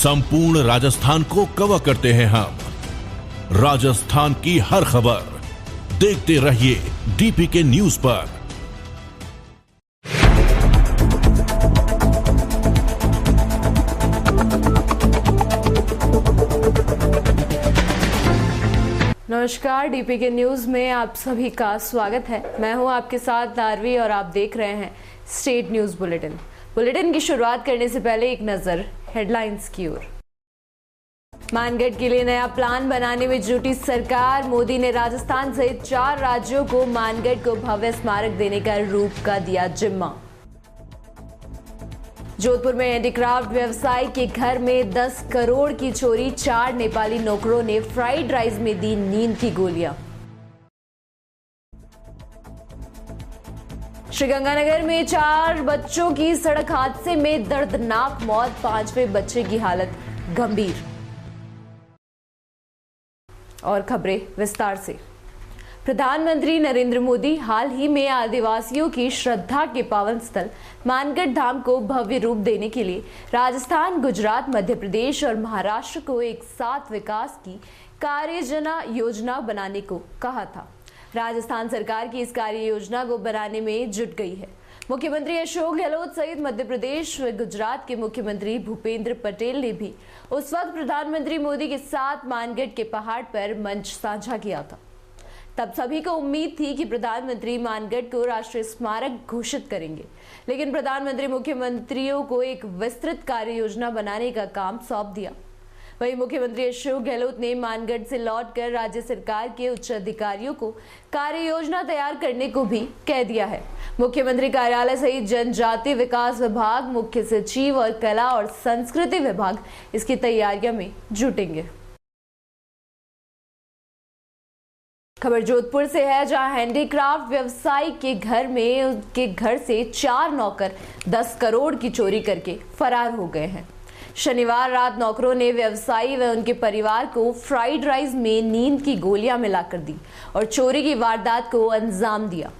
संपूर्ण राजस्थान को कवर करते हैं हम। राजस्थान की हर खबर देखते रहिए डीपीके न्यूज पर। नमस्कार, डीपीके न्यूज में आप सभी का स्वागत है। मैं हूं आपके साथ नारवी और आप देख रहे हैं स्टेट न्यूज बुलेटिन की शुरुआत करने से पहले एक नजर हेडलाइंस की ओर। मानगढ़ के लिए नया प्लान बनाने में जुटी सरकार। मोदी ने राजस्थान सहित 4 राज्यों को मानगढ़ को भव्य स्मारक देने का रूप का दिया जिम्मा। जोधपुर में हैंडीक्राफ्ट व्यवसायी के घर में 10 करोड़ की चोरी। 4 नेपाली नौकरों ने फ्राइड राइस में दी नींद की गोलियां। श्रीगंगानगर में 4 बच्चों की सड़क हादसे में दर्दनाक मौत। 5वें बच्चे की हालत गंभीर। और खबरें विस्तार से। प्रधानमंत्री नरेंद्र मोदी हाल ही में आदिवासियों की श्रद्धा के पावन स्थल मानगढ़ धाम को भव्य रूप देने के लिए राजस्थान, गुजरात, मध्य प्रदेश और महाराष्ट्र को एक साथ विकास की कार्य योजना बनाने को कहा था। राजस्थान सरकार की इस कार्य योजना को बनाने में जुट गई है। मुख्यमंत्री अशोक गहलोत सहित मध्य प्रदेश व गुजरात के मुख्यमंत्री भूपेंद्र पटेल ने भी उस वक्त प्रधानमंत्री मोदी के साथ मानगढ़ के पहाड़ पर मंच साझा किया था। तब सभी को उम्मीद थी कि प्रधानमंत्री मानगढ़ को राष्ट्रीय स्मारक घोषित करेंगे, लेकिन प्रधानमंत्री मुख्यमंत्रियों को एक विस्तृत कार्य योजना बनाने का काम सौंप दिया। वहीं मुख्यमंत्री अशोक गहलोत ने मानगढ़ से लौटकर राज्य सरकार के उच्च अधिकारियों को कार्य योजना तैयार करने को भी कह दिया है। मुख्यमंत्री कार्यालय सहित जनजातीय विकास विभाग, मुख्य सचिव और कला और संस्कृति विभाग इसकी तैयारियों में जुटेंगे। खबर जोधपुर से है, जहां हैंडीक्राफ्ट व्यवसायी के घर में उनके घर से 4 नौकर 10 करोड़ की चोरी करके फरार हो गए हैं। शनिवार रात नौकरों ने व्यवसायी व उनके परिवार को फ्राइड राइस में नींद की गोलियां मिलाकर दी और चोरी की वारदात को अंजाम दिया।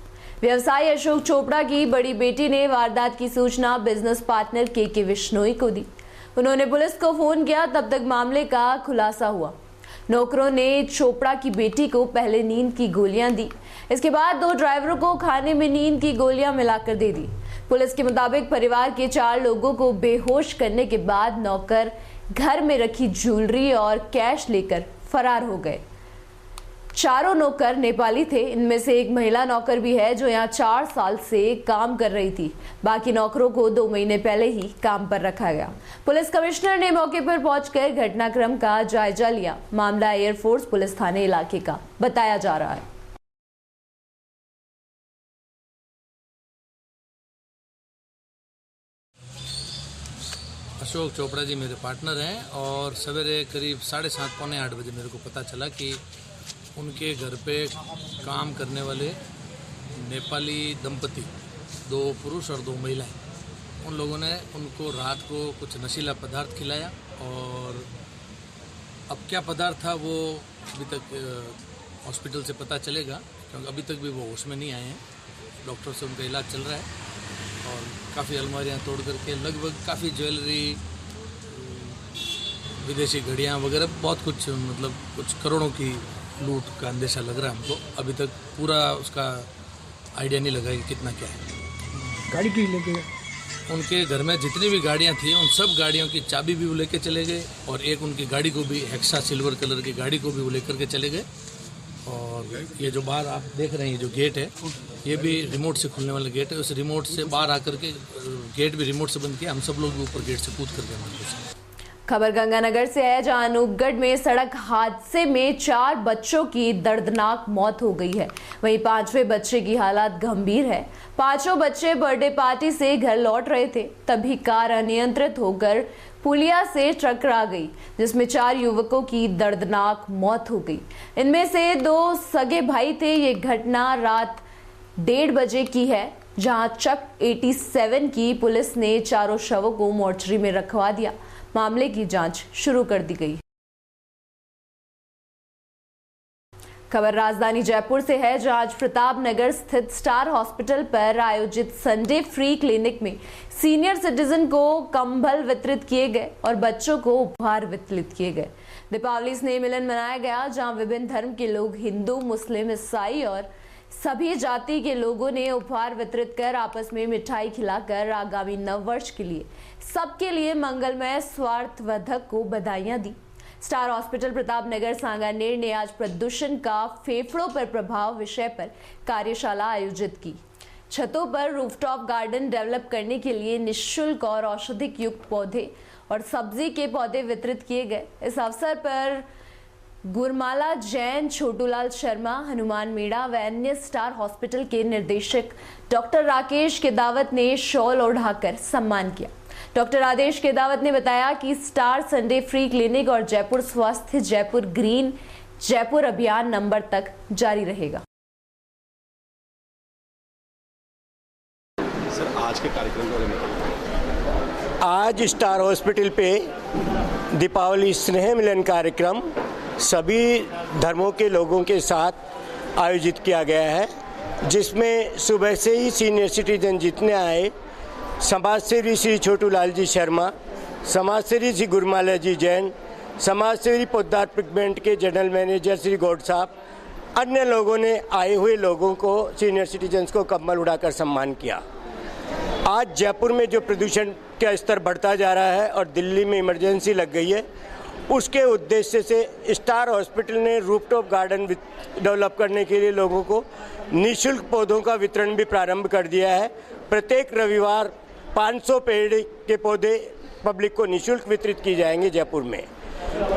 व्यवसायी अशोक चोपड़ा की बड़ी बेटी ने वारदात की सूचना बिजनेस पार्टनर के विश्नोई को दी। उन्होंने पुलिस को फोन किया, तब तक मामले का खुलासा हुआ। नौकरों ने चोपड़ा की बेटी को पहले नींद की गोलियां दी, इसके बाद 2 ड्राइवरों को खाने में नींद की गोलियां मिलाकर दे दी। पुलिस के मुताबिक परिवार के 4 लोगों को बेहोश करने के बाद नौकर घर में रखी ज्वेलरी और कैश लेकर फरार हो गए। चारों नौकर नेपाली थे। इनमें से एक महिला नौकर भी है जो यहाँ 4 साल से काम कर रही थी। बाकी नौकरों को 2 महीने पहले ही काम पर रखा गया। पुलिस कमिश्नर ने मौके पर पहुंचकर घटनाक्रम का जायजा लिया। मामला एयरफोर्स पुलिस थाने इलाके का बताया जा रहा है। अशोक चोपड़ा जी मेरे पार्टनर हैं और सवेरे करीब 7:30 पौने 8 बजे मेरे को पता चला कि उनके घर पे काम करने वाले नेपाली दंपति, 2 पुरुष और 2 महिलाएं, उन लोगों ने उनको रात को कुछ नशीला पदार्थ खिलाया और अब क्या पदार्थ था वो अभी तक हॉस्पिटल से पता चलेगा, क्योंकि अभी तक भी वो होश में नहीं आए हैं। डॉक्टर से उनका इलाज चल रहा है और काफ़ी अलमारियां तोड़ करके लगभग काफ़ी ज्वेलरी, विदेशी घड़ियां वगैरह बहुत कुछ, मतलब कुछ करोड़ों की लूट का अंदेशा लग रहा है हमको। अभी तक पूरा उसका आइडिया नहीं लगा कि कितना क्या है। गाड़ी की लेके उनके घर में जितनी भी गाड़ियां थी उन सब गाड़ियों की चाबी भी वो लेके चले गए और एक उनकी गाड़ी को भी, हेक्सा सिल्वर कलर की गाड़ी को भी वो लेकर के चले गए। और ये जो बाहर आप देख रहे हैं, ये जो गेट है, ये भी रिमोट से खुलने वाला गेट है। उस रिमोट से बाहर आकर के गेट भी रिमोट से बंद किया। हम सब लोग भी ऊपर गेट से कूद कर गए। खबर गंगानगर से है, जहां अनूपगढ़ में सड़क हादसे में 4 बच्चों की दर्दनाक मौत हो गई है। वहीं 5वें बच्चे की हालत गंभीर है। 5 बच्चे बर्थडे पार्टी से घर लौट रहे थे, तभी कार अनियंत्रित होकर पुलिया से टकरा गई, जिसमें 4 युवकों की दर्दनाक मौत हो गई। इनमें से 2 सगे भाई थे। ये घटना रात 1:30 बजे की है, जहां चक 87 की पुलिस ने चारों शवों को मोर्चरी में रखवा दिया। मामले की जांच शुरू कर दी गई। खबर राजधानी जयपुर से है, जहां आज प्रताप नगर स्थित स्टार हॉस्पिटल पर आयोजित संडे फ्री क्लिनिक में सीनियर सिटीजन को कंबल वितरित किए गए और बच्चों को उपहार वितरित किए गए। दीपावली स्नेह मिलन मनाया गया, जहां विभिन्न धर्म के लोग, हिंदू, मुस्लिम, ईसाई और सभी जाति के लोगों ने उपहार वितरित कर आपस में मिठाई खिलाकर आगामी नववर्ष के लिए सबके लिए मंगलमय स्वार्थवर्धक को बधाइयां दी। स्टार हॉस्पिटल प्रताप नगर सांगानेर ने आज प्रदूषण का फेफड़ों पर प्रभाव विषय पर कार्यशाला आयोजित की। छतों पर रूफटॉप गार्डन डेवलप करने के लिए निःशुल्क और औषधिक युक्त पौधे और सब्जी के पौधे वितरित किए गए। इस अवसर पर गुरमाला जैन, छोटूलाल शर्मा, हनुमान मीणा व अन्य स्टार हॉस्पिटल के निदेशक डॉक्टर राकेश केदावत ने शॉल ओढ़ाकर सम्मान किया। डॉक्टर आदेश केदावत ने बताया कि स्टार संडे फ्री क्लिनिक और जयपुर स्वास्थ्य, जयपुर ग्रीन, जयपुर अभियान नंबर तक जारी रहेगा। सर, आज के कार्यक्रम के बारे में बताइए। आज स्टार हॉस्पिटल पे दीपावली स्नेह मिलन कार्यक्रम सभी धर्मों के लोगों के साथ आयोजित किया गया है, जिसमें सुबह से ही सीनियर सिटीजन जितने आए, समाज सेवी श्री छोटूलाल जी शर्मा, समाज सेवी श्री गुरमाला जी जैन, समाज सेवी पोद्दार पिगमेंट के जनरल मैनेजर श्री गौड साहब, अन्य लोगों ने आए हुए लोगों को, सीनियर सिटीजन्स को कंबल उड़ाकर सम्मान किया। आज जयपुर में जो प्रदूषण का स्तर बढ़ता जा रहा है और दिल्ली में इमरजेंसी लग गई है, उसके उद्देश्य से स्टार हॉस्पिटल ने रूफटॉप गार्डन डेवलप करने के लिए लोगों को निःशुल्क पौधों का वितरण भी प्रारंभ कर दिया है। प्रत्येक रविवार 500 पेड़ के पौधे पब्लिक को निःशुल्क वितरित किए जाएंगे जयपुर में।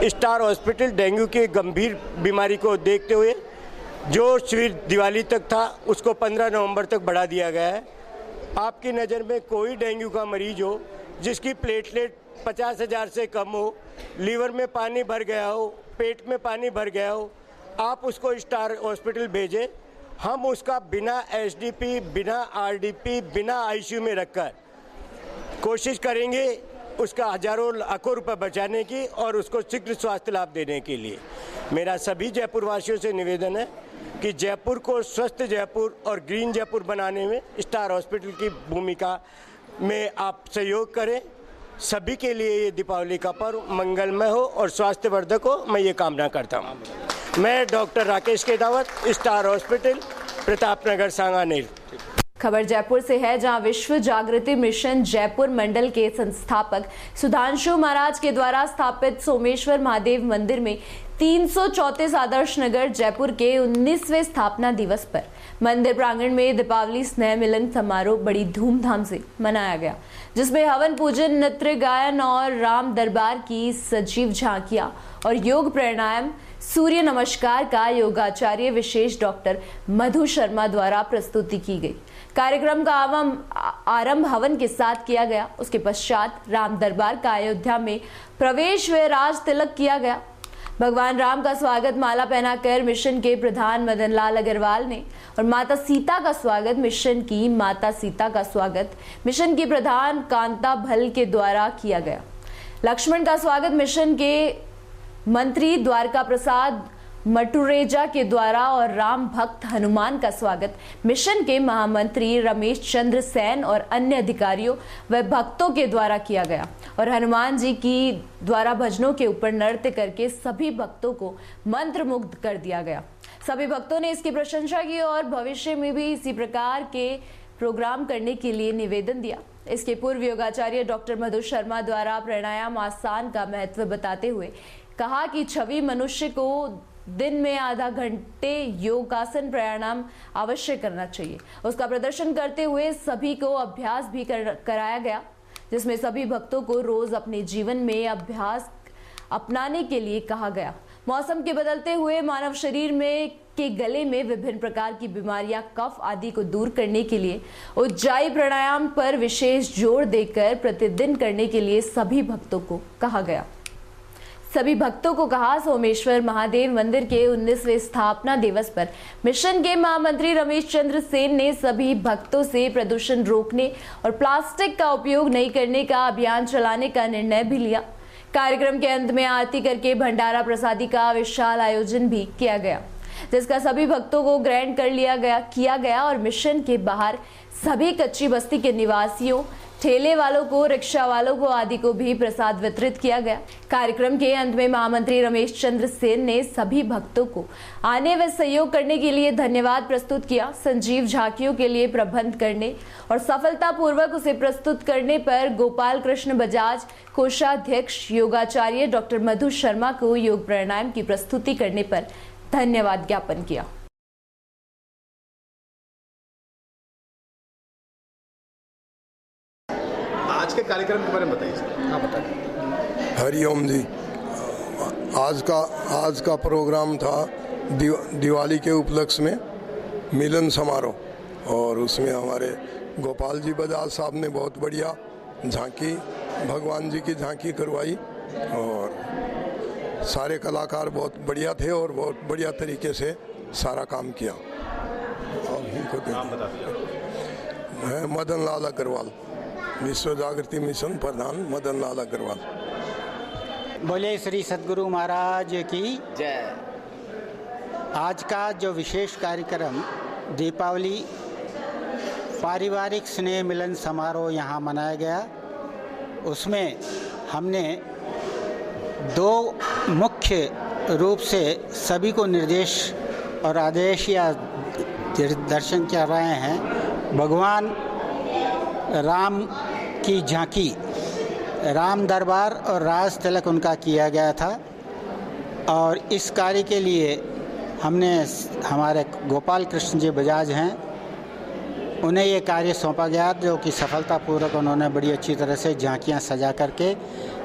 स्टार हॉस्पिटल डेंगू की गंभीर बीमारी को देखते हुए जो शिविर दिवाली तक था, उसको 15 नवंबर तक बढ़ा दिया गया है। आपकी नज़र में कोई डेंगू का मरीज हो जिसकी प्लेटलेट 50,000 से कम हो, लीवर में पानी भर गया हो, पेट में पानी भर गया हो, आप उसको स्टार हॉस्पिटल भेजें। हम उसका बिना एसडीपी, बिना आरडीपी, बिना आईसीयू में रखकर कोशिश करेंगे उसका हजारों लाखों रुपए बचाने की और उसको शीघ्र स्वास्थ्य लाभ देने के लिए। मेरा सभी जयपुर वासियों से निवेदन है कि जयपुर को स्वस्थ जयपुर और ग्रीन जयपुर बनाने में स्टार हॉस्पिटल की भूमिका में आप सहयोग करें। सभी के लिए ये दीपावली का पर्व मंगलमय हो और स्वास्थ्यवर्धक हो, मैं ये कामना करता हूँ। मैं doctor Rakesh Kedawat, star hospital, Pratap Nagar, Sanganer. खबर जयपुर से है, जहां विश्व जागृति मिशन जयपुर मंडल के संस्थापक सुधांशु महाराज के द्वारा स्थापित सोमेश्वर महादेव मंदिर में 334 आदर्श नगर जयपुर के 19वें स्थापना दिवस पर मंदिर प्रांगण में दीपावली स्नेह मिलन समारोह बड़ी धूमधाम से मनाया गया, जिसमें हवन पूजन, नृत्य गायन और राम दरबार की सजीव झांकियां और योग प्राणायाम, सूर्य नमस्कार का योगाचार्य विशेष डॉक्टर मधु शर्मा द्वारा प्रस्तुति की गई। कार्यक्रम का आरंभ हवन के साथ किया गया। उसके पश्चात राम दरबार का अयोध्या में प्रवेश व राज तिलक किया गया। भगवान राम का स्वागत माला पहनाकर मिशन के प्रधान मदन लाल अग्रवाल ने और माता सीता का स्वागत मिशन की माता सीता का स्वागत मिशन की प्रधान कांता भल के द्वारा किया गया। लक्ष्मण का स्वागत मिशन के मंत्री द्वारका प्रसाद मटुरेजा के द्वारा और राम भक्त हनुमान का स्वागत मिशन के महामंत्री रमेश चंद्र सेन और अन्य अधिकारियों व भक्तों के द्वारा किया गया और हनुमान जी की द्वारा भजनों के ऊपर नृत्य करके सभी भक्तों को मंत्रमुग्ध कर दिया गया। सभी भक्तों ने इसकी प्रशंसा की और भविष्य में भी इसी प्रकार के प्रोग्राम करने के लिए निवेदन दिया। इसके पूर्व योगाचार्य डॉक्टर मधु शर्मा द्वारा प्राणायाम आसन का महत्व बताते हुए कहा कि छवि मनुष्य को दिन में आधा घंटे योगासन प्राणायाम अवश्य करना चाहिए। उसका प्रदर्शन करते हुए सभी को अभ्यास भी कराया गया, जिसमें सभी भक्तों को रोज अपने जीवन में अभ्यास अपनाने के लिए कहा गया। मौसम के बदलते हुए मानव शरीर में के गले में विभिन्न प्रकार की बीमारियां, कफ आदि को दूर करने के लिए उज्जाई प्राणायाम पर विशेष जोर देकर प्रतिदिन करने के लिए सभी भक्तों को कहा गया। सभी भक्तों को कहा। सोमेश्वर महादेव मंदिर के 19वें स्थापना दिवस पर मिशन के महामंत्री रमेश चंद्र सेन ने सभी भक्तों से प्रदूषण रोकने और प्लास्टिक का उपयोग नहीं करने का अभियान चलाने का निर्णय भी लिया। कार्यक्रम के अंत में आरती करके भंडारा प्रसादी का विशाल आयोजन भी किया गया। जिसका सभी भक्तों को ग्रहण कर किया गया और मिशन के बाहर सभी कच्ची बस्ती के निवासियों, ठेले वालों को, रिक्शा वालों को आदि को भी प्रसाद वितरित किया गया। कार्यक्रम के अंत में महामंत्री रमेश चंद्र सेन ने सभी भक्तों को आने व सहयोग करने के लिए धन्यवाद प्रस्तुत किया। संजीव झांकियों के लिए प्रबंध करने और सफलतापूर्वक उसे प्रस्तुत करने पर गोपाल कृष्ण बजाज, कोषाध्यक्ष योगाचार्य डॉक्टर मधु शर्मा को योग प्राणायाम की प्रस्तुति करने पर धन्यवाद ज्ञापन किया। आज के कार्यक्रम के बारे में बताइए सर। हाँ बताइए। हरिओम जी। आज का प्रोग्राम था दिवाली के उपलक्ष्य में मिलन समारोह, और उसमें हमारे गोपाल जी बजाज साहब ने बहुत बढ़िया झांकी, भगवान जी की झांकी करवाई, और सारे कलाकार बहुत बढ़िया थे और बहुत बढ़िया तरीके से सारा काम किया। और मैं मदन लाल अग्रवाल, विश्व जागृति मिशन प्रधान मदन लाल अग्रवाल। बोले श्री सद्गुरु महाराज की जय। आज का जो विशेष कार्यक्रम दीपावली पारिवारिक स्नेह मिलन समारोह यहाँ मनाया गया, उसमें हमने दो मुख्य रूप से सभी को निर्देश और आदेश या दर्शन कर रहे हैं। भगवान राम की झांकी, राम दरबार और राज तिलक उनका किया गया था, और इस कार्य के लिए हमने हमारे गोपाल कृष्ण जी बजाज हैं, उन्हें ये कार्य सौंपा गया, जो कि सफलतापूर्वक उन्होंने बड़ी अच्छी तरह से झांकियाँ सजा करके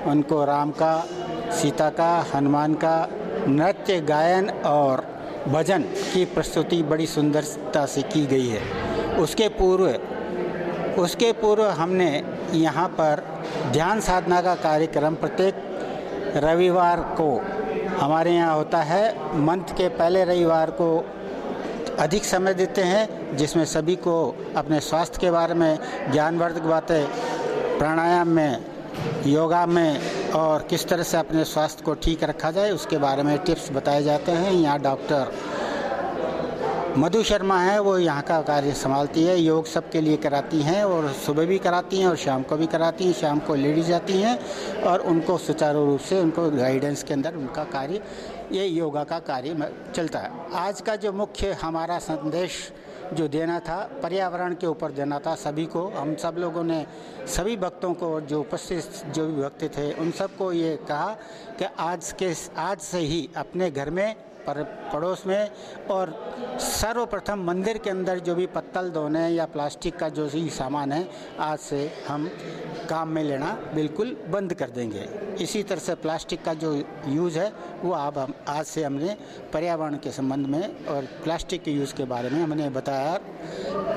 उनको राम का, सीता का, हनुमान का नृत्य, गायन और भजन की प्रस्तुति बड़ी सुंदरता से की गई है। उसके पूर्व हमने यहाँ पर ध्यान साधना का कार्यक्रम प्रत्येक रविवार को हमारे यहाँ होता है। मंथ के पहले रविवार को अधिक समय देते हैं, जिसमें सभी को अपने स्वास्थ्य के बारे में ज्ञानवर्धक बातें, प्राणायाम में, योगा में और किस तरह से अपने स्वास्थ्य को ठीक रखा जाए उसके बारे में टिप्स बताए जाते हैं। यहाँ डॉक्टर मधु शर्मा है, वो यहाँ का कार्य संभालती है। योग सबके लिए कराती हैं, और सुबह भी कराती हैं और शाम को भी कराती हैं। शाम को लेडीज आती हैं और उनको सुचारू रूप से उनको गाइडेंस के अंदर उनका कार्य, ये योगा का कार्य चलता है। आज का जो मुख्य हमारा संदेश जो देना था, पर्यावरण के ऊपर देना था सभी को। हम सब लोगों ने सभी भक्तों को, जो उपस्थित जो भी भक्त थे, उन सबको ये कहा कि आज से ही अपने घर में, पड़ोस में और सर्वप्रथम मंदिर के अंदर जो भी पत्तल धोने या प्लास्टिक का जो भी सामान है, आज से हम काम में लेना बिल्कुल बंद कर देंगे। इसी तरह से प्लास्टिक का जो यूज़ है वो अब आज से हमने पर्यावरण के संबंध में और प्लास्टिक के यूज़ के बारे में हमने बताया।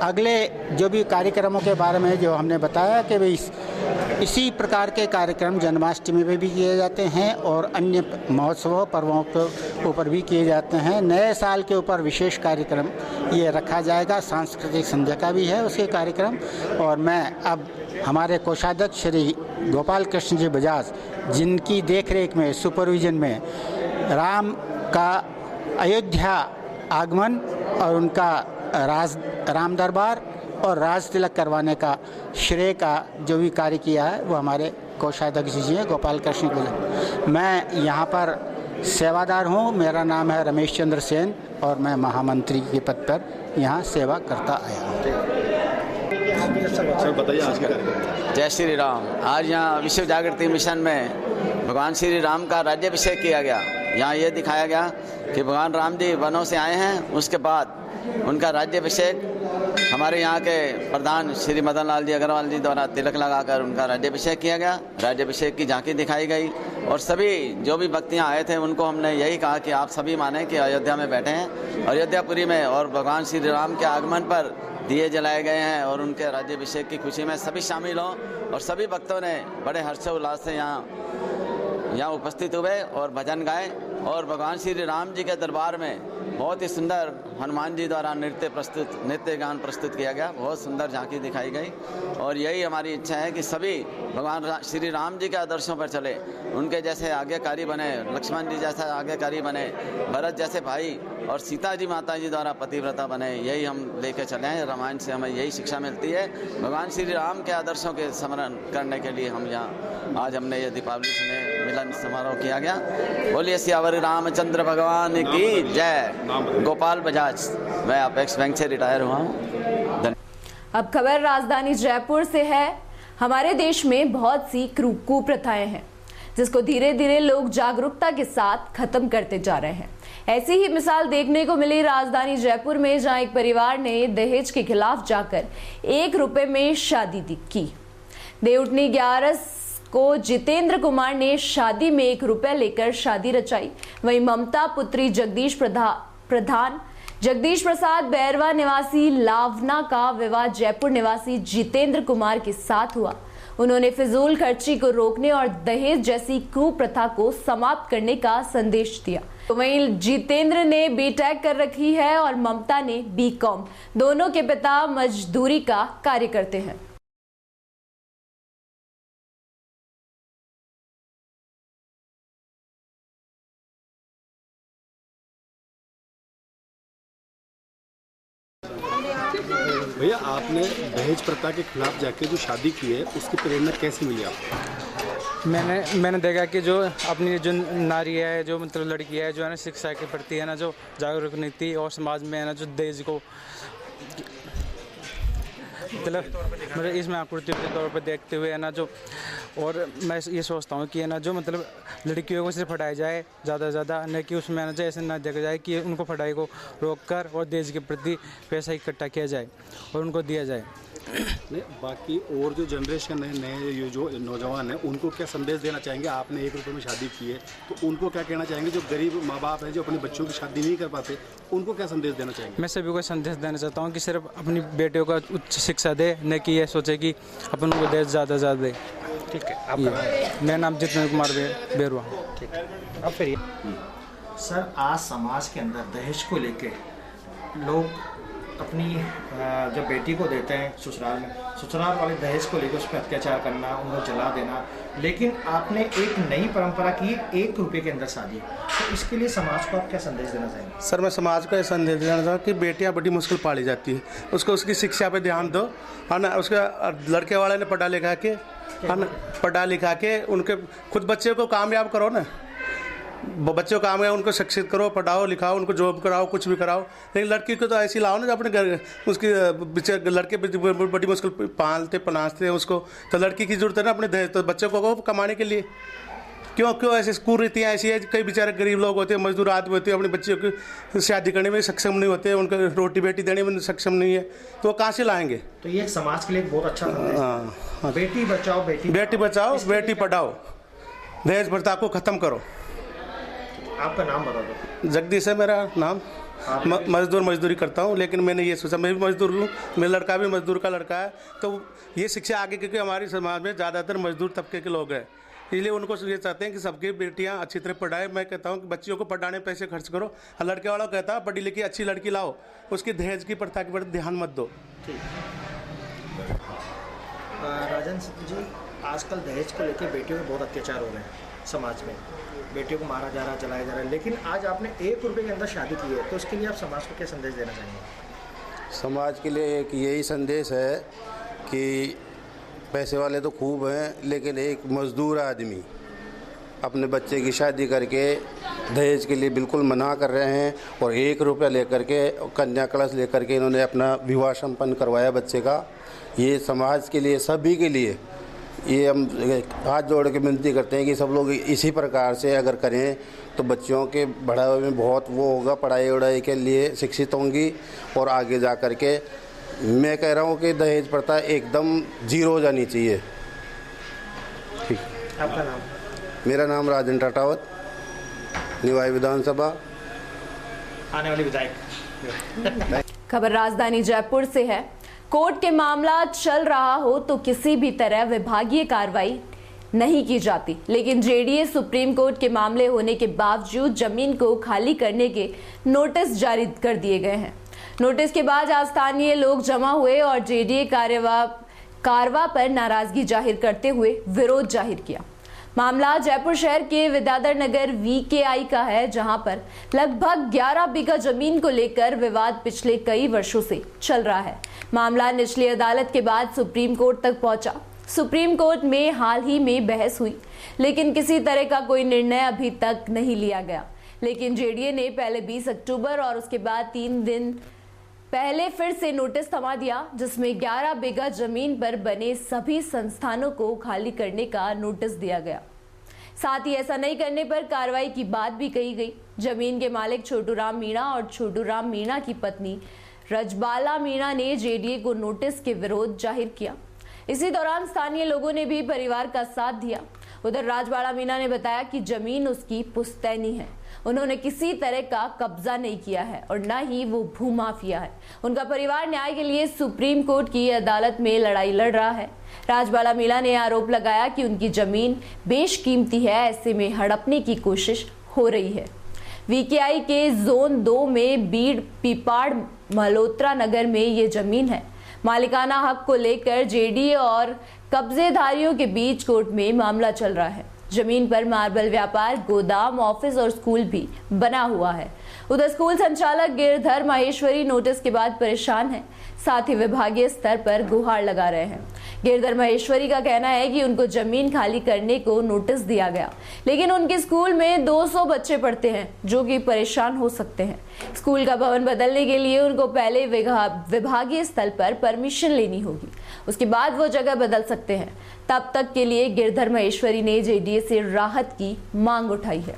अगले जो भी कार्यक्रमों के बारे में जो हमने बताया कि भाई इसी प्रकार के कार्यक्रम जन्माष्टमी में भी किए जाते हैं और अन्य महोत्सवों, पर्वों के ऊपर भी किए जाते हैं। नए साल के ऊपर विशेष कार्यक्रम ये रखा जाएगा। सांस्कृतिक संध्या का भी है उसके कार्यक्रम। और मैं अब हमारे कोषाध्यक्ष श्री गोपाल कृष्ण जी बजाज, जिनकी देखरेख में, सुपरविजन में राम का अयोध्या आगमन और उनका राम दरबार और राज तिलक करवाने का श्रेय का जो भी कार्य किया है वो हमारे कोषाध्यक्ष जी हैं, गोपाल कृष्ण बजाज। मैं यहाँ पर सेवादार हूँ। मेरा नाम है रमेश चंद्र सेन और मैं महामंत्री के पद पर यहाँ सेवा करता आया हूँ। सर बताइए आज का कार्यक्रम। जय श्री राम। आज यहाँ विश्व जागृति मिशन में भगवान श्री राम का राज्याभिषेक किया गया। यहाँ ये दिखाया गया कि भगवान राम जी वनों से आए हैं, उसके बाद उनका राज्याभिषेक हमारे यहाँ के प्रधान श्री मदन लाल जी अग्रवाल जी द्वारा तिलक लगाकर उनका राज्याभिषेक किया गया। राज्याभिषेक की झांकी दिखाई गई और सभी जो भी भक्तियाँ आए थे उनको हमने यही कहा कि आप सभी माने कि अयोध्या में बैठे हैं, अयोध्यापुरी में, और भगवान श्री राम के आगमन पर दिए जलाए गए हैं और उनके राज्याभिषेक की खुशी में सभी शामिल हों। और सभी भक्तों ने बड़े हर्षोल्लास से यहाँ उपस्थित हुए और भजन गाए और भगवान श्री राम जी के दरबार में बहुत ही सुंदर हनुमान जी द्वारा नृत्य गान प्रस्तुत किया गया। बहुत सुंदर झांकी दिखाई गई और यही हमारी इच्छा है कि सभी भगवान श्री राम जी के आदर्शों पर चले, उनके जैसे आज्ञाकारी बने, लक्ष्मण जी जैसा आज्ञाकारी बने, भरत जैसे भाई और सीता जी माता जी द्वारा पतिव्रता बने। यही हम लेके चले हैं। रामायण से हमें यही शिक्षा मिलती है। भगवान श्री राम के आदर्शों के स्मरण करने के लिए हम यहाँ आज हमने ये दीपावली स्नेह मिलन समारोह किया गया। बोलिए सियावर रामचंद्र भगवान की जय। गोपाल बजाज, मैं अपेक्स बैंक से रिटायर हुआ हूँ। अब खबर राजधानी जयपुर से है। हमारे देश में बहुत सी कुप्रथाएं हैं जिसको धीरे धीरे लोग जागरूकता के साथ खत्म करते जा रहे हैं। ऐसी ही मिसाल देखने को मिली राजधानी जयपुर में, जहां एक परिवार ने दहेज के खिलाफ जाकर 1 रुपए में शादी की। देवउठनी 11 को जितेंद्र कुमार ने शादी में 1 रुपया लेकर शादी रचाई। वहीं ममता पुत्री जगदीश प्रसाद बैरवा निवासी लावना का विवाह जयपुर निवासी जितेंद्र कुमार के साथ हुआ। उन्होंने फिजूल खर्ची को रोकने और दहेज जैसी कुप्रथा को समाप्त करने का संदेश दिया। वहीं जितेंद्र ने बीटेक कर रखी है और ममता ने बीकॉम। दोनों के पिता मजदूरी का कार्य करते हैं। भैया, आपने दहेज प्रथा के खिलाफ जाके जो शादी की है उसकी प्रेरणा कैसे मिली आपको? मैंने देखा कि जो अपनी जो नारी है, जो मतलब लड़की है, जो है ना शिक्षा के प्रति है ना जो जागरूक नहीं थी और समाज में है ना जो दहेज को मतलब इसमें आकृति के तौर पर देखते हुए है ना जो, और मैं ये सोचता हूँ कि है ना जो मतलब लड़कियों को सिर्फ पढ़ाया जाए ज़्यादा से ज़्यादा, न कि उसमें ना ऐसे ना देखा जाए कि उनको पढ़ाई को रोक कर और देश के प्रति पैसा इकट्ठा किया जाए और उनको दिया जाए। नहीं, बाकी और जो जनरेशन है, नए ये जो नौजवान हैं, उनको क्या संदेश देना चाहेंगे? आपने 1 रुपये में शादी की है तो उनको क्या कहना चाहेंगे? जो गरीब माँ बाप हैं, जो अपने बच्चों की शादी नहीं कर पाते, उनको क्या संदेश देना चाहेंगे? मैं सभी को संदेश देना चाहता हूँ कि सिर्फ अपनी बेटियों को उच्च शिक्षा दे, न कि ये सोचे कि अपन उनको दहेज ज़्यादा से ज़्यादा दे। ठीक है, आपका मेरा नाम जितेंद्र कुमार बैरवा। ठीक है, अब फिर सर, आज समाज के अंदर दहेज को लेके लोग अपनी जब बेटी को देते हैं ससुराल वाले दहेज को लेकर उस पर अत्याचार करना, उनको जला देना, लेकिन आपने एक नई परंपरा की 1 रुपये के अंदर शादी, तो इसके लिए समाज को आप क्या संदेश देना चाहेंगे? सर, मैं समाज को यह संदेश देना चाहता हूँ कि बेटियाँ बड़ी मुश्किल पाली जाती है, उसको उसकी शिक्षा पे ध्यान दो, है ना। उसके लड़के वाले ने पढ़ा लिखा के उनके खुद बच्चे को कामयाब करो ना, बच्चों को कामयाब उनको शिक्षित करो, पढ़ाओ लिखाओ, उनको जॉब कराओ, कुछ भी कराओ। लेकिन लड़की को तो ऐसी लाओ ना जो अपने घर उसके लड़के बड़ी मुश्किल पालते पनासते हैं उसको, तो लड़की की जरूरत है ना अपने दहेज, तो बच्चों को कमाने के लिए। क्यों ऐसी कुरीतियाँ ऐसी है? कई बेचारे गरीब लोग होते हैं, मजदूर आदमी होते हैं, अपने बच्चों की शादी करने में सक्षम नहीं होते, उनको रोटी बेटी देने में सक्षम नहीं है, तो वो कहाँ से लाएंगे? तो ये समाज के लिए बहुत अच्छा संदेश है। बेटी बचाओ बेटी पढ़ाओ, दहेज प्रथा को खत्म करो। आपका नाम बता दो। जगदीश है मेरा नाम। मजदूरी करता हूँ, लेकिन मैंने ये सोचा मैं भी मजदूर हूँ, मेरा लड़का भी मजदूर का लड़का है, तो ये शिक्षा आगे, क्योंकि हमारे समाज में ज़्यादातर मजदूर तबके के लोग हैं, इसलिए उनको ये चाहते हैं कि सबकी बेटियां अच्छी तरह पढ़ाएं। मैं कहता हूं कि बच्चियों को पढ़ाने पैसे खर्च करो, लड़के वाला कहता है पढ़ी लिखी अच्छी लड़की लाओ, उसकी दहेज की प्रथा की प्रति ध्यान मत दो। राजन जी, आजकल दहेज को लेकर बेटियों में बहुत अत्याचार हो रहे हैं समाज में, बेटियों को मारा जा रहा, जलाया जा रहा है, लेकिन आज आपने 1 रुपये के अंदर शादी की है, तो उसके लिए आप समाज को क्या संदेश देना चाहेंगे? समाज के लिए एक यही संदेश है कि पैसे वाले तो खूब हैं, लेकिन एक मजदूर आदमी अपने बच्चे की शादी करके दहेज के लिए बिल्कुल मना कर रहे हैं, और 1 रुपया लेकर के कन्या कलश लेकर के इन्होंने अपना विवाह संपन्न करवाया बच्चे का। ये समाज के लिए, सभी के लिए, ये हम हाथ जोड़ के विनती करते हैं कि सब लोग इसी प्रकार से अगर करें तो बच्चों के बढ़ावे में बहुत वो होगा, पढ़ाई वढ़ाई के लिए शिक्षित होंगी, और आगे जा कर के मैं कह रहा हूँ कि दहेज प्रथा एकदम 0 हो जानी चाहिए। ठीक। आपका नाम? मेरा नाम राजन टाटावत, निवाई विधानसभा, आने वाली विधायक। खबर राजधानी जयपुर से है। कोर्ट के मामला चल रहा हो तो किसी भी तरह विभागीय कार्रवाई नहीं की जाती, लेकिन जेडीए सुप्रीम कोर्ट के मामले होने के बावजूद जमीन को खाली करने के नोटिस जारी कर दिए गए हैं। नोटिस के बाद आज स्थानीय लोग जमा हुए और जेडीए कारवा पर नाराजगी जाहिर करते हुए विरोध जाहिर किया। मामला जयपुर शहर के विद्याधर नगर VKI का है, जहां पर लगभग 11 बीघा जमीन को लेकर विवाद पिछले कई वर्षों से चल रहा है। मामला निचली अदालत के बाद सुप्रीम कोर्ट तक पहुंचा। सुप्रीम कोर्ट में हाल ही में बहस हुई, लेकिन किसी तरह का कोई निर्णय अभी तक नहीं लिया गया। लेकिन जेडीए ने पहले 20 अक्टूबर और उसके बाद 3 दिन पहले फिर से नोटिस थमा दिया, जिसमें 11 बीघा जमीन पर बने सभी संस्थानों को खाली करने का नोटिस दिया गया। साथ ही ऐसा नहीं करने पर कार्रवाई की बात भी कही गई। जमीन के मालिक छोटूराम मीणा और छोटूराम मीणा की पत्नी रजबाला मीणा ने जेडीए को नोटिस के विरोध जाहिर किया। इसी दौरान स्थानीय लोगों ने भी परिवार का साथ दिया। उधर राजबाला मीणा ने बताया कि जमीन उसकी पुश्तैनी है, उन्होंने किसी तरह का कब्जा नहीं किया है और न ही वो भूमाफिया है। उनका परिवार न्याय के लिए सुप्रीम कोर्ट की अदालत में लड़ाई लड़ रहा है। राजबाला मीणा ने आरोप लगाया कि उनकी जमीन बेशकीमती है, ऐसे में हड़पने की कोशिश हो रही है। VKI के जोन 2 में बीड़ पीपाड़ मल्होत्रा नगर में ये जमीन है। मालिकाना हक को लेकर जेडीए और कब्जेधारियों के बीच कोर्ट में मामला चल रहा है। जमीन पर मार्बल व्यापार, गोदाम, ऑफिस और स्कूल भी बना हुआ है। उधर स्कूल संचालक गिरधर माहेश्वरी नोटिस के बाद परेशान हैं, साथ ही विभागीय स्तर पर गुहार लगा रहे हैं। गिरधर माहेश्वरी का कहना है कि उनको जमीन खाली करने को नोटिस दिया गया, लेकिन उनके स्कूल में 200 बच्चे पढ़ते हैं जो कि परेशान हो सकते हैं। स्कूल का भवन बदलने के लिए उनको पहले विभागीय स्तर पर परमिशन लेनी होगी, उसके बाद वो जगह बदल सकते हैं। तब तक के लिए गिरधर माहेश्वरी ने जेडीए से राहत की मांग उठाई है।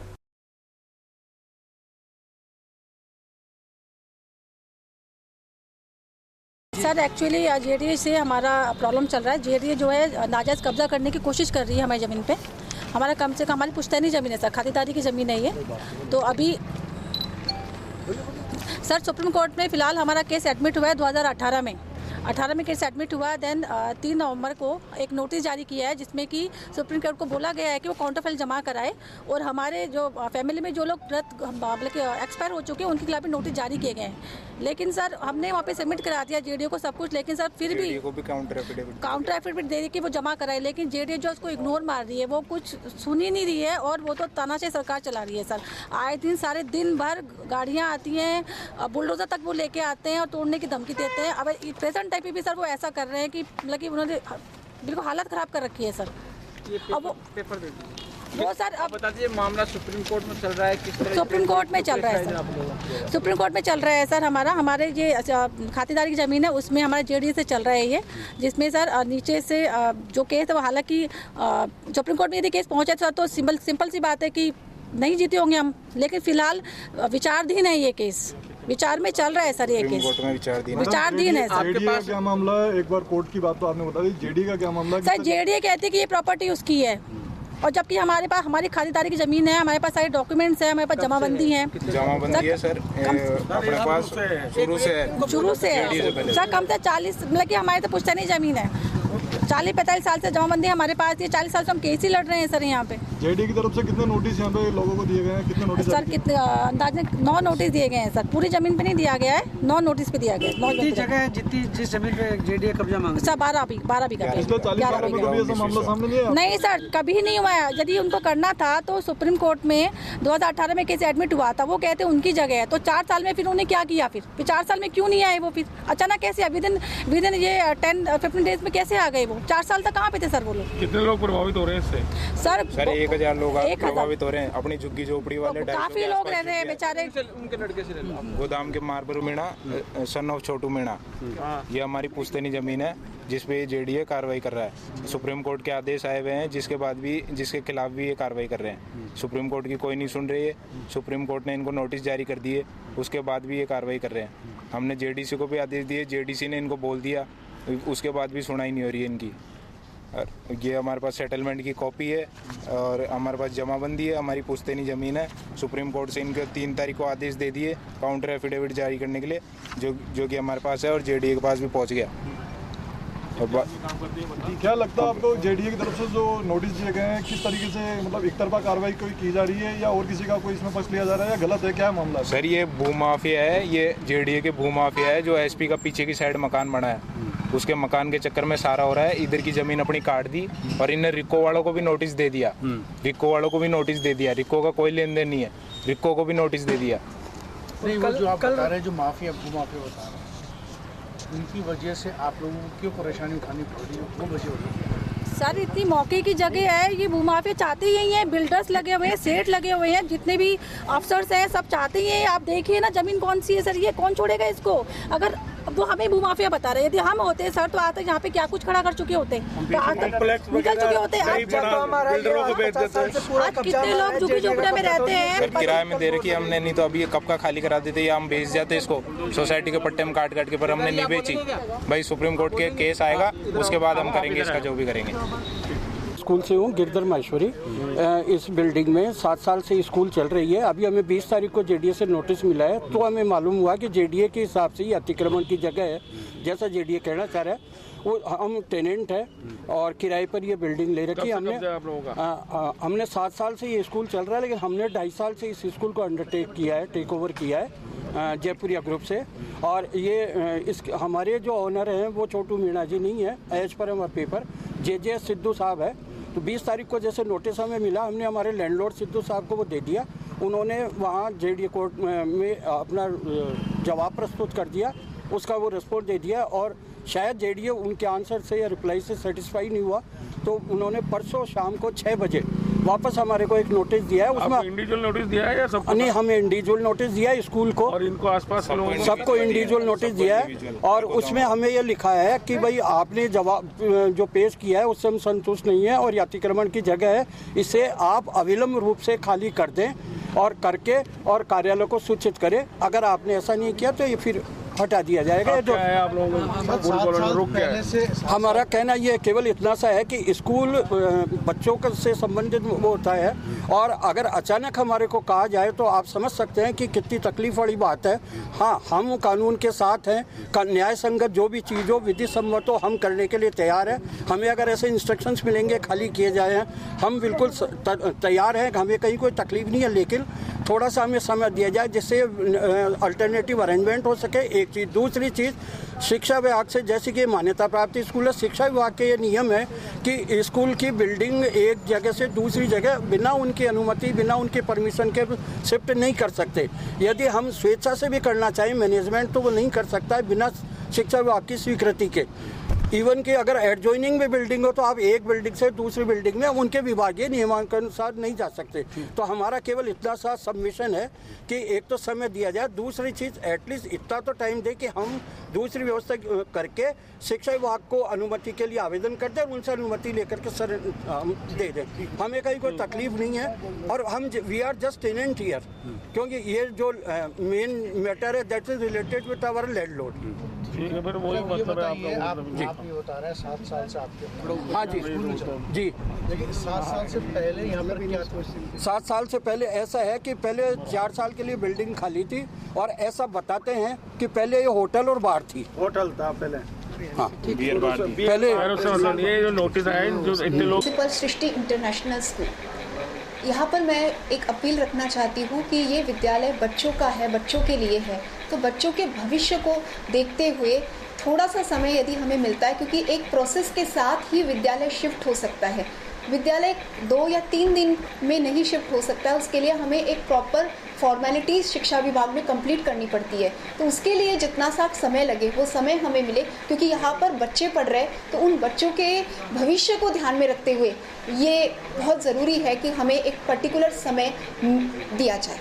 सर एक्चुअली जेडीए से हमारा प्रॉब्लम चल रहा है। जेडीए जो है नाजायज कब्जा करने की कोशिश कर रही है हमारी ज़मीन पे। हमारा कम से कम हमारी पुश्तैनी ज़मीन है सर, खातिरदारी की ज़मीन है ये। तो अभी सर सुप्रीम कोर्ट में फ़िलहाल हमारा केस एडमिट हुआ है 2018 में। 18 में केस एडमिट हुआ। देन 3 नवंबर को एक नोटिस जारी किया है, जिसमें कि सुप्रीम कोर्ट को बोला गया है कि वो काउंटर फाइल जमा कराए और हमारे जो फैमिली में जो लोग एक्सपायर हो चुके हैं उनके खिलाफ भी नोटिस जारी किए गए हैं। लेकिन सर हमने वहाँ पे सबमिट करा दिया जेडीए को सब कुछ, लेकिन सर फिर भी काउंटर एफिडेविट दे दी कि वो जमा कराए, लेकिन जेडीए जो उसको इग्नोर मार रही है, वो कुछ सुन ही नहीं रही है और वो तो तानाशाही सरकार चला रही है सर। आए दिन सारे दिन भर गाड़ियाँ आती हैं, बुलडोजर तक वो लेके आते हैं और तोड़ने की धमकी देते हैं। अब प्रेजेंट टाइप भी सर वो ऐसा कर रहे हैं कि मतलब कि उन्होंने बिल्कुल हालत खराब कर रखी है सर। अब वो सर अब बता दीजिए मामला सुप्रीम कोर्ट में चल रहा है, किस तरह सुप्रीम कोर्ट में चल रहा है सर। सुप्रीम कोर्ट में चल रहा है सर। हमारे ये खातिरदारी की ज़मीन है, उसमें हमारा जेडीए से चल रहा है ये, जिसमें सर नीचे से जो केस है वो हालांकि सुप्रीम कोर्ट में यदि केस पहुँचा था तो सिंपल सी बात है कि नहीं जीते होंगे हम, लेकिन फिलहाल विचाराधीन है ये केस, विचार में चल रहा है सर ये केस। कोर्ट में विचाराधीन है सर। जेडीए का क्या मामला है? एक बार कोर्ट की बात तो आपने बता दी, जेडीए का क्या मामला है? सर जेडीए कहती है कि ये प्रॉपर्टी उसकी है, और जबकि हमारे पास हमारी खातिरदारी की जमीन है, हमारे पास सारे डॉक्यूमेंट्स है, हमारे पास जमाबंदी है। जमाबंदी है सर अपने पास शुरू से है सर। कम से 40 मतलब कि हमारे तो पुश्तैनी जमीन है, 40-45 साल से जमाबंदी हमारे पास है। 40 साल से हम केस ही लड़ रहे हैं सर यहाँ पे। जेडीए की तरफ से कितने नोटिस यहाँ पे लोगों को दिए गए हैं? कितने नोटिस सर? कितने अंदाजे 9 नोटिस दिए गए हैं सर। पूरी जमीन पे नहीं दिया गया है, 9 नोटिस पे दिया गया है। 9 जगह जिस जमीन पे जेडीए कब्जा मांग सर 12 बीघा नहीं सर, कभी नहीं हुआ है। यदि उनको करना था तो सुप्रीम कोर्ट में 2018 में केस एडमिट हुआ था, वो कहते उनकी जगह है। तो 4 साल में फिर उन्होंने क्या किया? फिर 4 साल में क्यों नहीं आए वो? फिर अचानक कैसे विदिन ये 10-15 डेज में कैसे आ गए वो? 4 साल तक कहाँ पे थे सर वो लोग? कितने लोग प्रभावित हो रहे हैं इससे? सर 1000 लोग प्रभावित हो रहे हैं। अपनी झुग्गी झोपड़ी वाले काफी लोग रह रहे हैं बेचारे। उनके लड़के से गोदाम के मार्बल मीणा, सन ऑफ छोटू मीणा, ये हमारी पुश्तैनी जमीन है जिसपे जेडीए कार्रवाई कर रहा है। सुप्रीम कोर्ट के आदेश आए हुए हैं, जिसके खिलाफ भी ये कार्रवाई कर रहे हैं। सुप्रीम कोर्ट की कोई नहीं सुन रही है। सुप्रीम कोर्ट ने इनको नोटिस जारी कर दिए, उसके बाद भी ये कार्रवाई कर रहे हैं। हमने जेडीसी को भी आदेश दिए, जेडीसी ने इनको बोल दिया, उसके बाद भी सुनाई नहीं हो रही है इनकी। और ये हमारे पास सेटलमेंट की कॉपी है और हमारे पास जमाबंदी है, हमारी पुश्तैनी ज़मीन है। सुप्रीम कोर्ट से इनके 3 तारीख को आदेश दे दिए काउंटर एफिडेविट जारी करने के लिए, जो कि हमारे पास है और जेडीए के पास भी पहुंच गया। और क्या लगता है आपको जेडीए की तरफ से जो नोटिस दिए गए हैं किस तरीके से मतलब एक तरफा कार्रवाई कोई की जा रही है या और किसी का कोई इसमें पक्ष लिया जा रहा है या गलत है, क्या मामला है? सर ये भूमाफिया है, ये जेडीए के भूमाफिया है जो एसपी का पीछे की साइड मकान बना है उसके मकान के चक्कर में सारा हो रहा है। इधर की जमीन अपनी काट दी और इनने रिको वालों को भी नोटिस दे दिया, रिको वालों को भी नोटिस दे दिया। रिको का कोई लेन देन नहीं है, रिको को भी नोटिस दे दिया। नहीं, वो जो आप बता रहे हैं जो माफिया भूमाफिया बता रहे हैं उनकी वजह से आप लोगों को क्यों परेशानी उठानी पड़ रही है, वो वजह होती है? सर इतनी मौके की जगह है, ये भूमाफिया चाहते ही हैं, बिल्डर्स लगे हुए हैं, सेठ लगे हुए हैं, जितने भी अफसर्स हैं सब चाहते ही हैं। आप देखिए ना जमीन कौन सी है सर, ये कौन छोड़ेगा इसको? अगर वो हमें भूमाफिया बता रहे हैं, यदि हम होते सर तो आज तक यहाँ पे क्या कुछ खड़ा कर चुके होते, तो आज तक निकल चुके होते। आज कितने लोग झुग्गी झोपड़े में रहते हैं, किराए में दे रखी है हमने, नहीं तो अभी ये कब का खाली करा देते या हम बेच जाते इसको सोसाइटी के पट्टे में काट के, पर हमने नहीं बेची। भाई सुप्रीम कोर्ट के केस आएगा उसके बाद हम करेंगे इसका जो भी करेंगे। स्कूल से हूँ, गिरधर माहेश्वरी। इस बिल्डिंग में 7 साल से स्कूल चल रही है। अभी हमें 20 तारीख को जेडीए से नोटिस मिला है, तो हमें मालूम हुआ कि जेडीए के हिसाब से ये अतिक्रमण की जगह है, जैसा जेडीए कहना चाह रहा है। वो हम टेनेंट है और किराए पर ये बिल्डिंग ले रखी है हमने 7 साल से ये स्कूल चल रहा है, लेकिन हमने 2.5 साल से इस स्कूल को अंडरटेक किया है, टेक ओवर किया है जयपुरिया ग्रुप से। और ये इस हमारे जो ओनर हैं वो छोटू मीणा जी नहीं है, एज पर हमारे पेपर जे सिद्धू साहब है। तो 20 तारीख को जैसे नोटिस हमें मिला, हमने हमारे लैंडलॉर्ड सिद्धू साहब को वो दे दिया। उन्होंने वहाँ जेडीए कोर्ट में अपना जवाब प्रस्तुत कर दिया, उसका वो रिस्पॉन्स दे दिया और शायद जेडीए उनके आंसर से या रिप्लाई से सेटिस्फाई नहीं हुआ, तो उन्होंने परसों शाम को 6 बजे वापस हमारे को एक नोटिस दिया है। उसमें इंडिविजुअल नोटिस दिया है या सबको? नहीं, हमें इंडिविजुअल नोटिस दिया है स्कूल को और इनको आसपास सबको इंडिविजुअल नोटिस दिया है। और उसमें हमें ये लिखा है कि भाई आपने जवाब जो पेश किया है उससे हम संतुष्ट नहीं है और अतिक्रमण की जगह है, इसे आप अविलंब रूप से खाली कर दें और करके और कार्यालय को सूचित करें। अगर आपने ऐसा नहीं किया तो ये फिर हटा दिया जाएगा। जो है आप लोगों हमारा कहना ये केवल इतना सा है कि स्कूल बच्चों से संबंधित वो होता है, और अगर अचानक हमारे को कहा जाए तो आप समझ सकते हैं कि कितनी तकलीफ वाली बात है। हाँ, हम कानून के साथ हैं, न्याय संगत जो भी चीज़ हो, विधि सम्मत हो, हम करने के लिए तैयार हैं। हमें अगर ऐसे इंस्ट्रक्शंस मिलेंगे खाली किए जाए हैं, हम बिल्कुल तैयार हैं, हमें कहीं कोई तकलीफ नहीं है, लेकिन थोड़ा सा हमें समय दिया जाए जिससे अल्टरनेटिव अरेंजमेंट हो सके। एक चीज़, दूसरी चीज़, शिक्षा विभाग से, जैसे कि मान्यता प्राप्त स्कूल है, शिक्षा विभाग के ये नियम है कि स्कूल की बिल्डिंग एक जगह से दूसरी जगह बिना उनकी अनुमति, बिना उनके परमिशन के शिफ्ट नहीं कर सकते। यदि हम स्वेच्छा से भी करना चाहें मैनेजमेंट, तो वो नहीं कर सकता है बिना शिक्षा विभाग की स्वीकृति के। इवन कि अगर एडजॉइनिंग में बिल्डिंग हो तो आप एक बिल्डिंग से दूसरी बिल्डिंग में उनके विभागीय नियमानुसार नहीं जा सकते। तो हमारा केवल इतना सा सबमिशन है कि एक तो समय दिया जाए, दूसरी चीज़ एटलीस्ट इतना तो टाइम दे कि हम दूसरी व्यवस्था करके शिक्षा विभाग को अनुमति के लिए आवेदन कर दें और उनसे अनुमति लेकर के सर हम दे दें। हमें कहीं कोई तकलीफ नहीं है और हम we are just tenant here, क्योंकि ये जो मेन मैटर है that is related with our landlord. ठीक है, फिर वही मतलब है आप ये बता रहे हैं 7 साल से आपके। हाँ जी जी, लेकिन 7 साल से पहले यहाँ पर क्या? 7 साल से पहले ऐसा है कि पहले 4 साल के लिए बिल्डिंग खाली थी और ऐसा बताते हैं कि पहले ये होटल और बार थी। होटल था पहले, हाँ पहले ये जो नोटिस आए जो इतने लोग। सृष्टि इंटरनेशनल स्कूल, यहाँ पर मैं एक अपील रखना चाहती हूँ कि ये विद्यालय बच्चों का है, बच्चों के लिए है, तो बच्चों के भविष्य को देखते हुए थोड़ा सा समय यदि हमें मिलता है, क्योंकि एक प्रोसेस के साथ ही विद्यालय शिफ्ट हो सकता है। विद्यालय 2 या 3 दिन में नहीं शिफ्ट हो सकता है, उसके लिए हमें एक प्रॉपर फॉर्मेलिटीज़ शिक्षा विभाग में कंप्लीट करनी पड़ती है। तो उसके लिए जितना सा समय लगे वो समय हमें मिले, क्योंकि यहाँ पर बच्चे पढ़ रहे हैं, तो उन बच्चों के भविष्य को ध्यान में रखते हुए ये बहुत ज़रूरी है कि हमें एक पर्टिकुलर समय दिया जाए।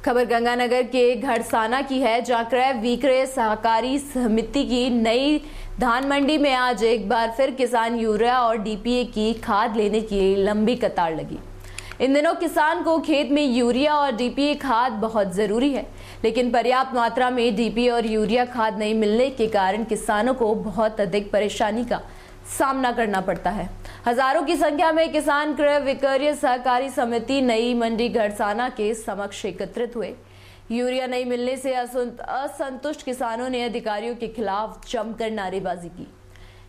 खबर गंगानगर के घड़साना की है, जहां क्रय विक्रय सहकारी समिति की नई धान मंडी में आज एक बार फिर किसान यूरिया और डीपीए की खाद लेने की लंबी कतार लगी। इन दिनों किसान को खेत में यूरिया और डीपीए खाद बहुत जरूरी है, लेकिन पर्याप्त मात्रा में डीपीए और यूरिया खाद नहीं मिलने के कारण किसानों को बहुत अधिक परेशानी का सामना करना पड़ता है। हजारों की संख्या में किसान क्रय विक्रय सहकारी समिति नई मंडी घड़साना के समक्ष एकत्रित हुए। यूरिया नहीं मिलने से असंतुष्ट किसानों ने अधिकारियों के खिलाफ जमकर नारेबाजी की।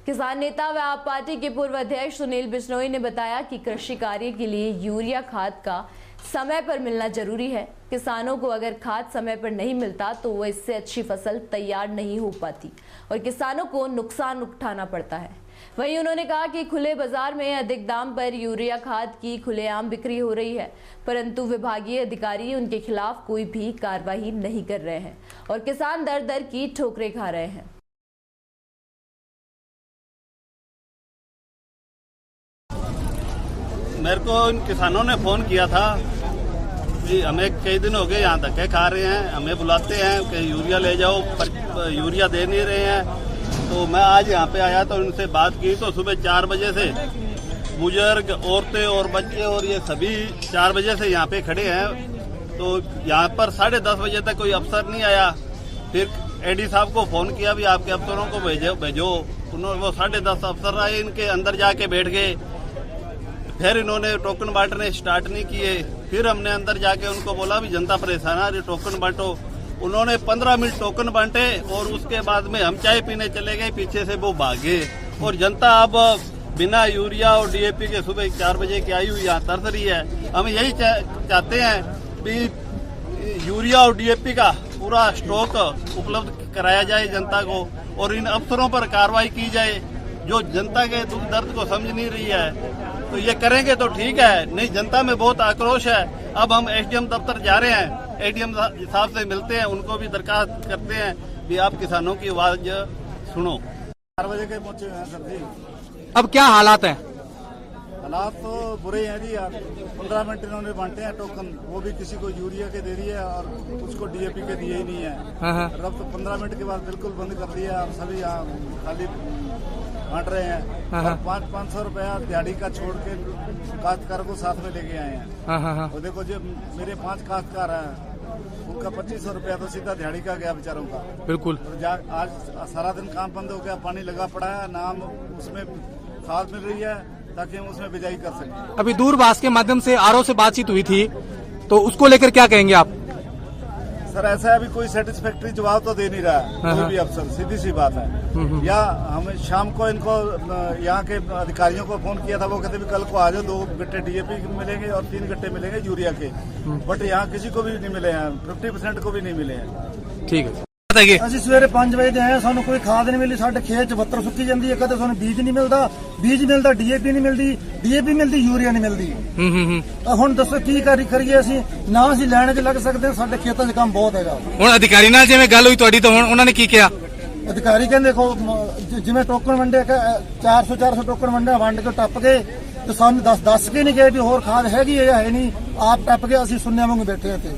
किसान नेता व आप पार्टी के पूर्व अध्यक्ष सुनील बिश्नोई ने बताया कि कृषि कार्य के लिए यूरिया खाद का समय पर मिलना जरूरी है। किसानों को अगर खाद समय पर नहीं मिलता तो वो इससे अच्छी फसल तैयार नहीं हो पाती और किसानों को नुकसान उठाना पड़ता है। वहीं उन्होंने कहा कि खुले बाजार में अधिक दाम पर यूरिया खाद की खुलेआम बिक्री हो रही है, परंतु विभागीय अधिकारी उनके खिलाफ कोई भी कार्रवाई नहीं कर रहे हैं और किसान दर दर की ठोकरें खा रहे हैं। मेरे को इन किसानों ने फोन किया था कि हमें कई दिन हो गए यहाँ धक्के खा रहे हैं, हमें बुलाते हैं कि यूरिया ले जाओ, पर यूरिया दे नहीं रहे हैं। तो मैं आज यहाँ पे आया तो उनसे बात की तो सुबह 4 बजे से बुजुर्ग, औरतें और बच्चे और ये सभी 4 बजे से यहाँ पे खड़े हैं। तो यहाँ पर 10:30 बजे तक कोई अफसर नहीं आया। फिर एडी साहब को फोन किया भी आपके अफसरों को भेजो। उन्होंने वो 10:30 अफसर आए, इनके अंदर जाके बैठ गए। फिर इन्होंने टोकन बांटने स्टार्ट नहीं किए। फिर हमने अंदर जाके उनको बोला भी जनता परेशान है, टोकन बांटो। उन्होंने 15 मिनट टोकन बांटे और उसके बाद में हम चाय पीने चले गए, पीछे से वो भागे। और जनता अब बिना यूरिया और डीएपी के सुबह 4 बजे की आई हुई यहाँ तरस रही है। हम यही चाहते हैं कि यूरिया और डीएपी का पूरा स्टॉक उपलब्ध कराया जाए जनता को और इन अफसरों पर कार्रवाई की जाए जो जनता के दुख दर्द को समझ नहीं रही है। तो ये करेंगे तो ठीक है, नहीं जनता में बहुत आक्रोश है। अब हम एसडीएम दफ्तर जा रहे हैं, एडीएम साहब से मिलते हैं, उनको भी दरखास्त करते हैं कि आप किसानों की आवाज सुनो। 4 बजे के पहुंचे हैं सर जी। अब क्या हालात हैं? हालात तो बुरे हैं जी यार। 15 मिनट इन्होंने बांटे हैं टोकन, वो भी किसी को यूरिया के दे रही है और उसको डीएपी के दिए ही नहीं है। अब तो 15 मिनट के बाद बिल्कुल बंद कर दिया और सभी यहाँ खाली बांट रहे हैं। 500 रुपया दिहाड़ी का छोड़ के काश्तकार को साथ में लेके आए हैं। और देखो जो मेरे 5 काश्तकार हैं उनका 2500 रुपया तो सीधा दिहाड़ी का गया बेचारों का। बिल्कुल। आज सारा दिन काम बंद हो गया, पानी लगा पड़ा है, ना हम उसमें खाद मिल रही है ताकि हम उसमें बिजाई कर सकें। अभी दूरभाष के माध्यम से आरओ से बातचीत हुई थी, तो उसको लेकर क्या कहेंगे आप? सर ऐसा अभी कोई सेटिस्फैक्ट्री जवाब तो दे नहीं रहा है कोई भी अफसर, सीधी सी बात है। या हमें शाम को इनको यहाँ के अधिकारियों को फोन किया था, वो कहते भी कल को आ जाओ, 2 गट्टे डीएपी मिलेंगे और 3 गट्टे मिलेंगे यूरिया के। बट यहाँ किसी को भी नहीं मिले हैं, 50% को भी नहीं मिले हैं। ठीक है। ਅਸੀਂ ਸਵੇਰੇ 5 ਵਜੇ ਦੇ ਆਏ, ਸਾਨੂੰ ਕੋਈ ਖਾਦ ਨਹੀਂ ਮਿਲੀ, ਸਾਡੇ ਖੇਤ 'ਚ ਬੱਤਰ ਸੁੱਕੀ ਜਾਂਦੀ ਹੈ, ਕਦੇ ਸਾਨੂੰ ਬੀਜ ਨਹੀਂ ਮਿਲਦਾ, ਡੀਏਪੀ ਨਹੀਂ ਮਿਲਦੀ, ਡੀਏਪੀ ਮਿਲਦੀ, ਯੂਰੀਆ ਨਹੀਂ ਮਿਲਦੀ। ਹੁਣ ਦੱਸੋ ਕੀ ਕਰੀਏ ਅਸੀਂ? ਨਾ ਅਸੀਂ ਲੈਣ 'ਚ ਲੱਗ ਸਕਦੇ ਹਾਂ, ਸਾਡੇ ਖੇਤਾਂ 'ਚ ਕੰਮ ਬਹੁਤ ਹੈਗਾ। ਹੁਣ ਅਧਿਕਾਰੀ ਨਾਲ ਜਿਵੇਂ ਗੱਲ ਹੋਈ ਤੁਹਾਡੀ, ਤਾਂ ਹੁਣ ਉਹਨਾਂ ਨੇ ਕੀ ਕਿਹਾ? ਅਧਿਕਾਰੀ ਕਹਿੰਦੇ ਦੇਖੋ ਜਿਵੇਂ ਟੋਕਨ ਵੰਡੇ 400 ਟੋਕਨ ਵੰਡੇ, ਵੰਡ ਕੇ ਟੱਪ ਗਏ तो सानू दस के नहीं गए भी होर खाद हैगी है या है नहीं, आप टप के असि सुनने वांगू बैठे थे।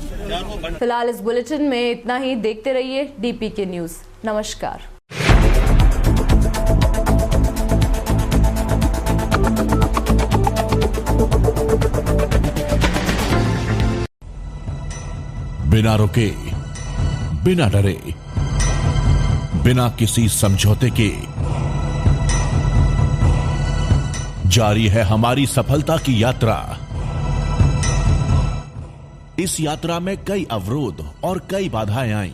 फिलहाल इस बुलेटिन में इतना ही। देखते रहिए डीपीके न्यूज। नमस्कार। बिना रुके, बिना डरे, बिना किसी समझौते के जारी है हमारी सफलता की यात्रा। इस यात्रा में कई अवरोध और कई बाधाएं आईं,